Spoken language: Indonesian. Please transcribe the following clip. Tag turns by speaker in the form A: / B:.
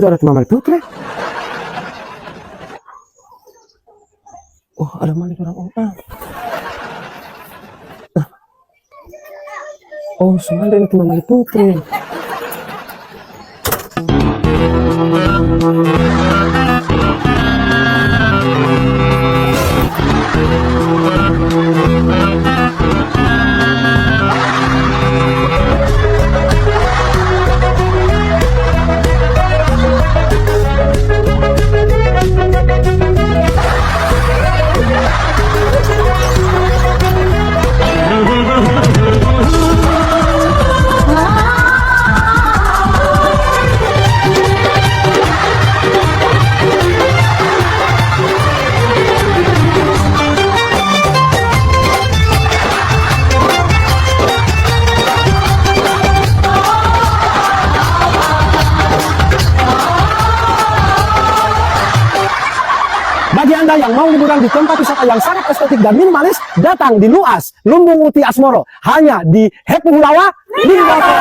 A: situ ada Mama Putri. Oh, ada Malik orang. Oh, sebenarnya itu Mama Putri. Bagi Anda yang mau liburan di tempat wisata yang sangat estetik dan minimalis, datang di Luas, Lumbung Uti Asmoro, hanya di Hepulawa, Linggapo.